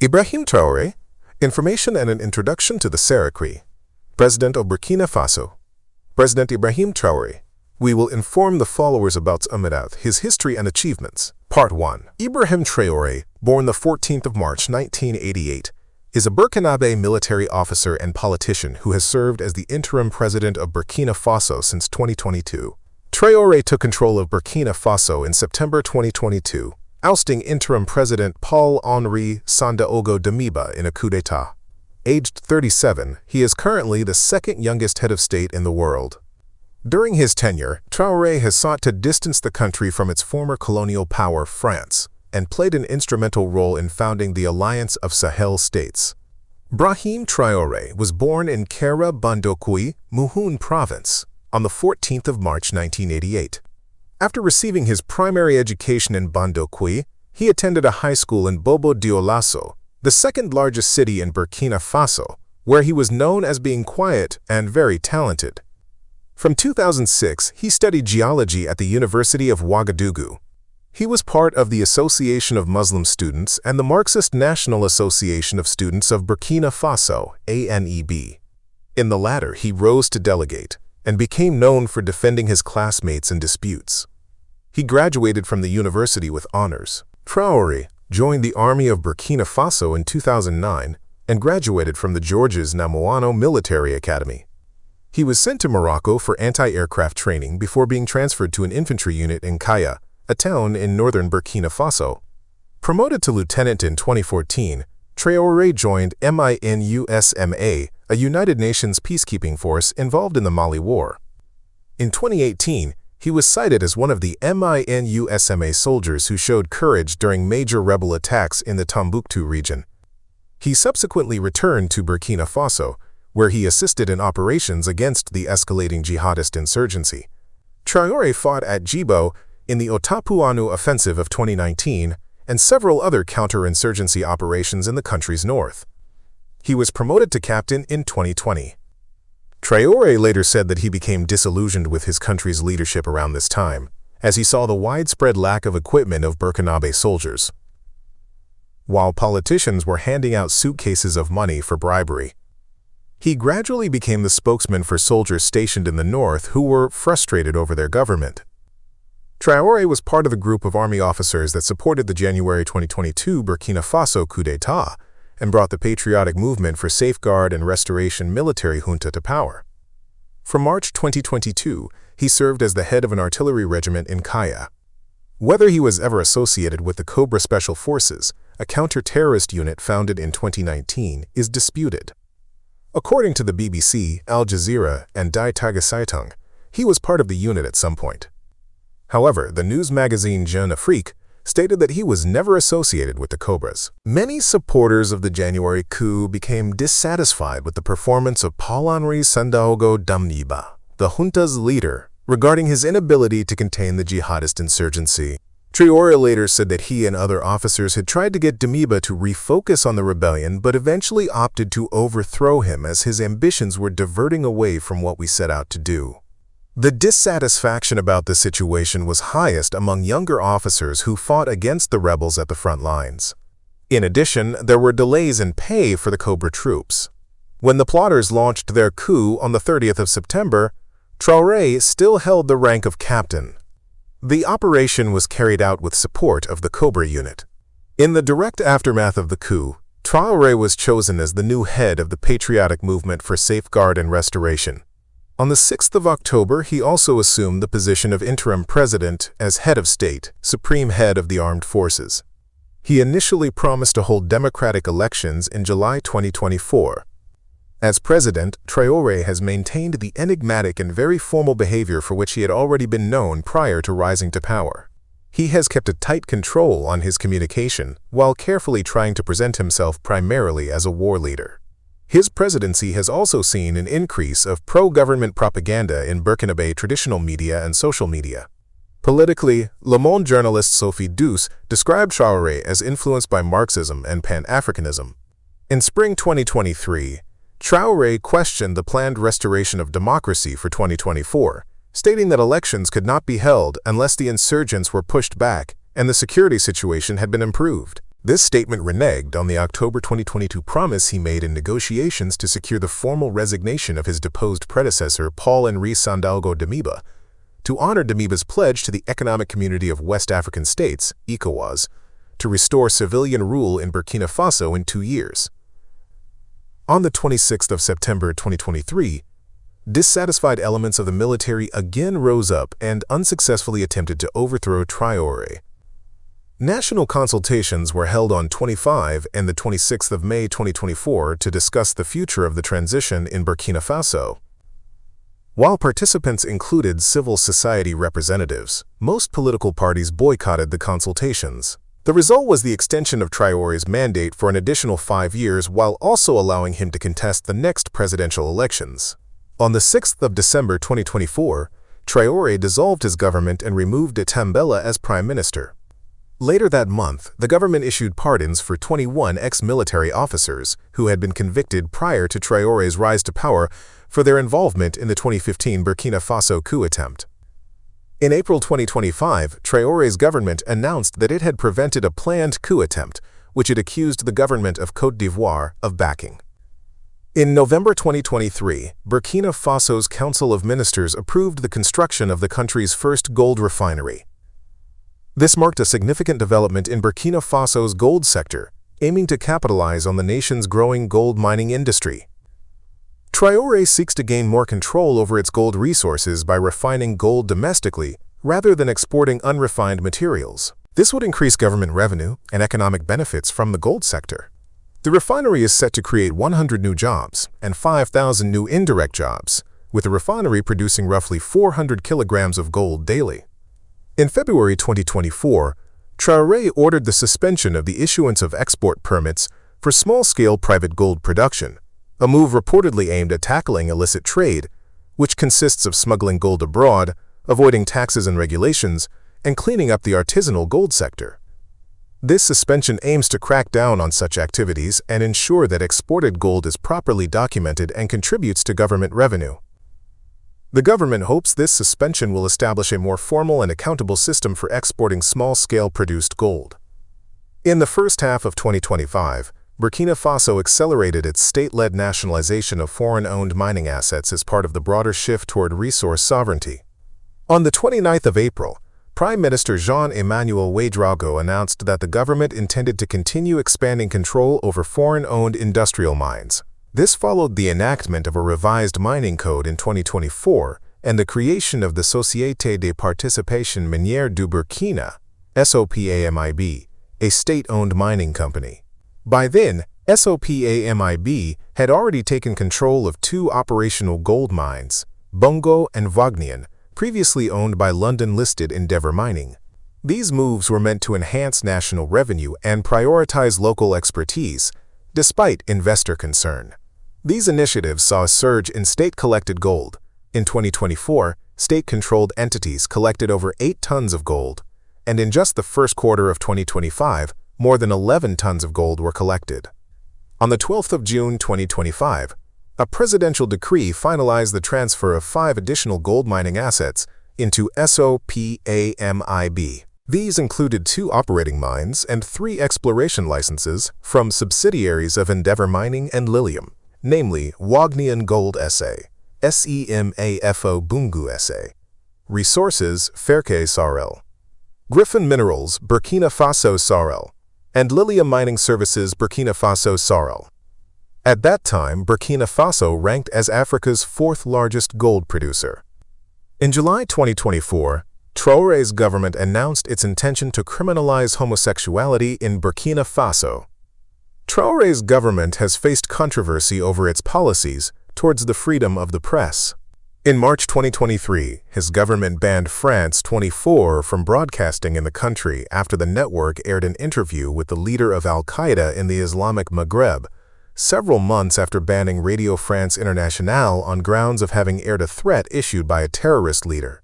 Ibrahim Traoré, Information and an Introduction to the Saracri, President of Burkina Faso. President Ibrahim Traoré. We will inform the followers about his history and achievements. Part 1. Ibrahim Traoré, born the 14th of March 1988, is a Burkinabe military officer and politician who has served as the interim president of Burkina Faso since 2022. Traoré took control of Burkina Faso in September 2022, ousting interim president Paul-Henri Sandaogo Damiba in a coup d'état. Aged 37, he is currently the second youngest head of state in the world. During his tenure, Traoré has sought to distance the country from its former colonial power, France, and played an instrumental role in founding the Alliance of Sahel States. Ibrahim Traoré was born in Kera Bandokui, Muhun Province, on the 14th of March 1988. After receiving his primary education in Bandokui, he attended a high school in Bobo Dioulasso, the second largest city in Burkina Faso, where he was known as being quiet and very talented. From 2006, he studied geology at the University of Ouagadougou. He was part of the Association of Muslim Students and the Marxist National Association of Students of Burkina Faso, ANEB. In the latter, he rose to delegate and became known for defending his classmates in disputes. He graduated from the university with honors. Traoré joined the Army of Burkina Faso in 2009 and graduated from the Georges Namoano Military Academy. He was sent to Morocco for anti-aircraft training before being transferred to an infantry unit in Kaya, a town in northern Burkina Faso. Promoted to lieutenant in 2014, Traoré joined MINUSMA, a United Nations peacekeeping force involved in the Mali War. In 2018, he was cited as one of the MINUSMA soldiers who showed courage during major rebel attacks in the Tombouctou region. He subsequently returned to Burkina Faso, where he assisted in operations against the escalating jihadist insurgency. Traoré fought at Djibo in the Otapuanu offensive of 2019 and several other counterinsurgency operations in the country's north. He was promoted to captain in 2020. Traoré later said that he became disillusioned with his country's leadership around this time, as he saw the widespread lack of equipment of Burkinabe soldiers. While politicians were handing out suitcases of money for bribery, he gradually became the spokesman for soldiers stationed in the north who were frustrated over their government. Traoré was part of the group of army officers that supported the January 2022 Burkina Faso coup d'état and brought the patriotic movement for safeguard and restoration military junta to power. From March 2022, he served as the head of an artillery regiment in Kaya. Whether he was ever associated with the Cobra Special Forces, a counter-terrorist unit founded in 2019, is disputed. According to the BBC, Al Jazeera, and Die Tageszeitung, he was part of the unit at some point. However, the news magazine Jeune Afrique stated that he was never associated with the Cobras. Many supporters of the January coup became dissatisfied with the performance of Paul-Henri Sandaogo Damiba, the junta's leader, regarding his inability to contain the jihadist insurgency. Traoré later said that he and other officers had tried to get Damiba to refocus on the rebellion but eventually opted to overthrow him as his ambitions were diverting away from what we set out to do. The dissatisfaction about the situation was highest among younger officers who fought against the rebels at the front lines. In addition, there were delays in pay for the Cobra troops. When the plotters launched their coup on the 30th of September, Traoré still held the rank of captain. The operation was carried out with support of the Cobra unit. In the direct aftermath of the coup, Traoré was chosen as the new head of the patriotic movement for safeguard and restoration. On the 6th of October, he also assumed the position of interim president as head of state, supreme head of the armed forces. He initially promised to hold democratic elections in July 2024. As president, Traoré has maintained the enigmatic and very formal behavior for which he had already been known prior to rising to power. He has kept a tight control on his communication while carefully trying to present himself primarily as a war leader. His presidency has also seen an increase of pro-government propaganda in Burkinabe traditional media and social media. Politically, Le Monde journalist Sophie Douce described Traoré as influenced by Marxism and Pan-Africanism. In spring 2023, Traoré questioned the planned restoration of democracy for 2024, stating that elections could not be held unless the insurgents were pushed back and the security situation had been improved. This statement reneged on the October 2022 promise he made in negotiations to secure the formal resignation of his deposed predecessor, Paul-Henri Sandaogo Damiba, to honor Damiba's pledge to the Economic Community of West African States, ECOWAS, to restore civilian rule in Burkina Faso in 2 years. On the 26th of September 2023, dissatisfied elements of the military again rose up and unsuccessfully attempted to overthrow Traoré. National consultations were held on 25 and the 26th of May 2024 to discuss the future of the transition in Burkina Faso. While participants included civil society representatives, most political parties boycotted the consultations. The result was the extension of Traoré's mandate for an additional 5 years while also allowing him to contest the next presidential elections. On the 6th of December 2024, Traoré dissolved his government and removed Tambela as prime minister. Later that month, the government issued pardons for 21 ex-military officers who had been convicted prior to Traoré's rise to power for their involvement in the 2015 Burkina Faso coup attempt. In April 2025, Traoré's government announced that it had prevented a planned coup attempt, which it accused the government of Côte d'Ivoire of backing. In November 2023, Burkina Faso's Council of Ministers approved the construction of the country's first gold refinery. This marked a significant development in Burkina Faso's gold sector, aiming to capitalize on the nation's growing gold mining industry. Traoré seeks to gain more control over its gold resources by refining gold domestically rather than exporting unrefined materials. This would increase government revenue and economic benefits from the gold sector. The refinery is set to create 100 new jobs and 5,000 new indirect jobs, with the refinery producing roughly 400 kilograms of gold daily. In February 2024, Traoré ordered the suspension of the issuance of export permits for small-scale private gold production, a move reportedly aimed at tackling illicit trade, which consists of smuggling gold abroad, avoiding taxes and regulations, and cleaning up the artisanal gold sector. This suspension aims to crack down on such activities and ensure that exported gold is properly documented and contributes to government revenue. The government hopes this suspension will establish a more formal and accountable system for exporting small-scale produced gold. In the first half of 2025, Burkina Faso accelerated its state-led nationalization of foreign-owned mining assets as part of the broader shift toward resource sovereignty. On the 29th of April, Prime Minister Jean-Emmanuel Ouédraogo announced that the government intended to continue expanding control over foreign-owned industrial mines. This followed the enactment of a revised mining code in 2024 and the creation of the Société de Participation Minière du Burkina, SOPAMIB, a state-owned mining company. By then, SOPAMIB had already taken control of 2 operational gold mines, Bongo and Vognian, previously owned by London-listed Endeavour Mining. These moves were meant to enhance national revenue and prioritize local expertise, despite investor concern. These initiatives saw a surge in state-collected gold. In 2024, state-controlled entities collected over 8 tons of gold, and in just the first quarter of 2025, more than 11 tons of gold were collected. On the 12th of June 2025, a presidential decree finalized the transfer of 5 additional gold mining assets into SOPAMIB. These included 2 operating mines and 3 exploration licenses from subsidiaries of Endeavour Mining and Lilium, namely Wagnian Gold SA, SEMAFO Bungu SA, Resources Ferke Sarel, Griffin Minerals Burkina Faso Sarel, and Lilium Mining Services Burkina Faso Sarel. At that time, Burkina Faso ranked as Africa's 4th largest gold producer. In July 2024, Traoré's government announced its intention to criminalize homosexuality in Burkina Faso. Traoré's government has faced controversy over its policies towards the freedom of the press. In March 2023, his government banned France 24 from broadcasting in the country after the network aired an interview with the leader of Al-Qaeda in the Islamic Maghreb, several months after banning Radio France Internationale on grounds of having aired a threat issued by a terrorist leader.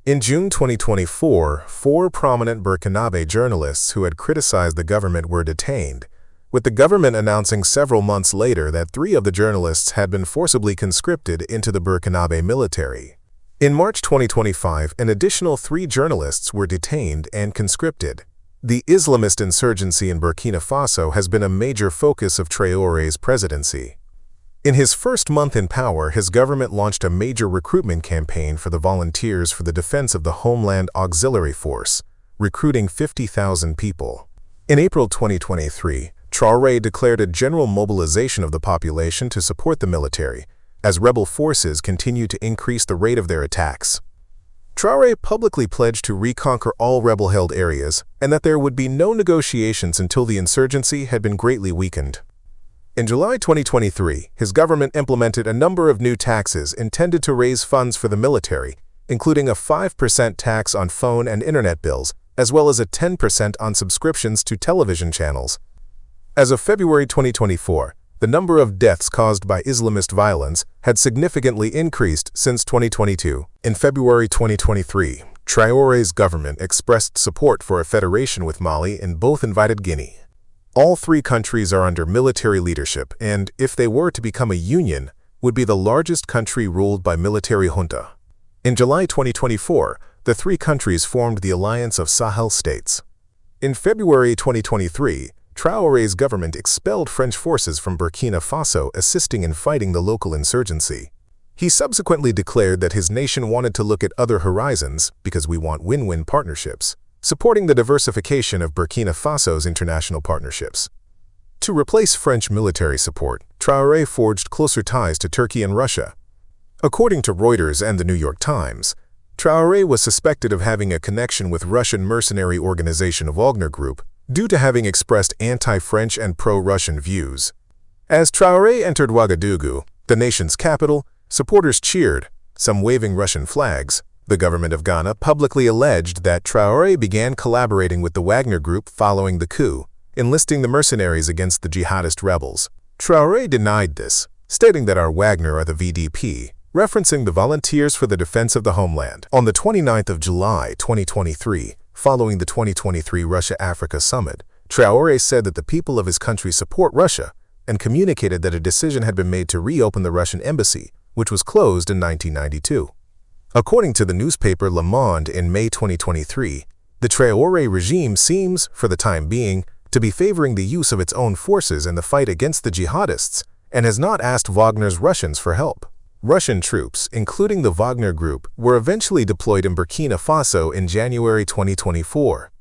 In June 2024, 4 prominent Burkinabe journalists who had criticized the government were detained, with the government announcing several months later that 3 of the journalists had been forcibly conscripted into the Burkinabe military. In March 2025, an additional 3 journalists were detained and conscripted. The Islamist insurgency in Burkina Faso has been a major focus of Traoré's presidency. In his first month in power, his government launched a major recruitment campaign for the Volunteers for the Defense of the Homeland Auxiliary Force, recruiting 50,000 people. In April 2023, Traoré declared a general mobilization of the population to support the military, as rebel forces continue to increase the rate of their attacks. Traoré publicly pledged to reconquer all rebel-held areas and that there would be no negotiations until the insurgency had been greatly weakened. In July 2023, his government implemented a number of new taxes intended to raise funds for the military, including a 5% tax on phone and internet bills, as well as a 10% on subscriptions to television channels. As of February 2024, the number of deaths caused by Islamist violence had significantly increased since 2022. In February 2023, Traoré's government expressed support for a federation with Mali and both invited Guinea. All three countries are under military leadership and, if they were to become a union, would be the largest country ruled by military junta. In July 2024, the three countries formed the Alliance of Sahel States. In February 2023, Traoré's government expelled French forces from Burkina Faso, assisting in fighting the local insurgency. He subsequently declared that his nation wanted to look at other horizons because we want win-win partnerships, supporting the diversification of Burkina Faso's international partnerships. To replace French military support, Traoré forged closer ties to Turkey and Russia. According to Reuters and the New York Times, Traoré was suspected of having a connection with Russian mercenary organization Wagner Group, due to having expressed anti-French and pro-Russian views. As Traoré entered Ouagadougou, the nation's capital, supporters cheered, some waving Russian flags. The government of Ghana publicly alleged that Traoré began collaborating with the Wagner Group following the coup, enlisting the mercenaries against the jihadist rebels. Traoré denied this, stating that our Wagner are the VDP, referencing the Volunteers for the Defense of the Homeland. On the 29th of July 2023, following the 2023 Russia-Africa Summit, Traoré said that the people of his country support Russia and communicated that a decision had been made to reopen the Russian embassy, which was closed in 1992. According to the newspaper Le Monde in May 2023, the Traoré regime seems, for the time being, to be favoring the use of its own forces in the fight against the jihadists and has not asked Wagner's Russians for help. Russian troops, including the Wagner Group, were eventually deployed in Burkina Faso in January 2024.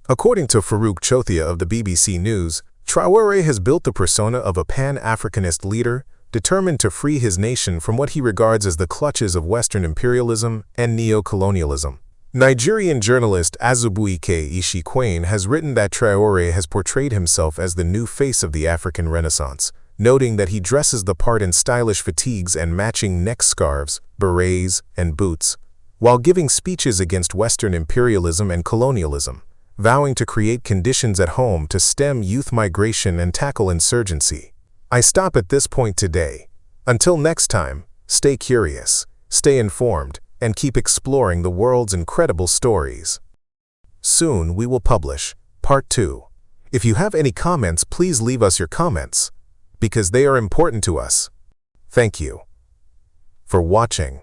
According to Farouk Chothia of the BBC News, Traoré has built the persona of a pan-Africanist leader, determined to free his nation from what he regards as the clutches of Western imperialism and neo-colonialism. Nigerian journalist Azubuike Ishikwane has written that Traoré has portrayed himself as the new face of the African Renaissance, noting that he dresses the part in stylish fatigues and matching neck scarves, berets, and boots, while giving speeches against Western imperialism and colonialism, vowing to create conditions at home to stem youth migration and tackle insurgency. I stop at this point today. Until next time, stay curious, stay informed, and keep exploring the world's incredible stories. Soon we will publish Part 2. If you have any comments, please leave us your comments, because they are important to us. Thank you for watching.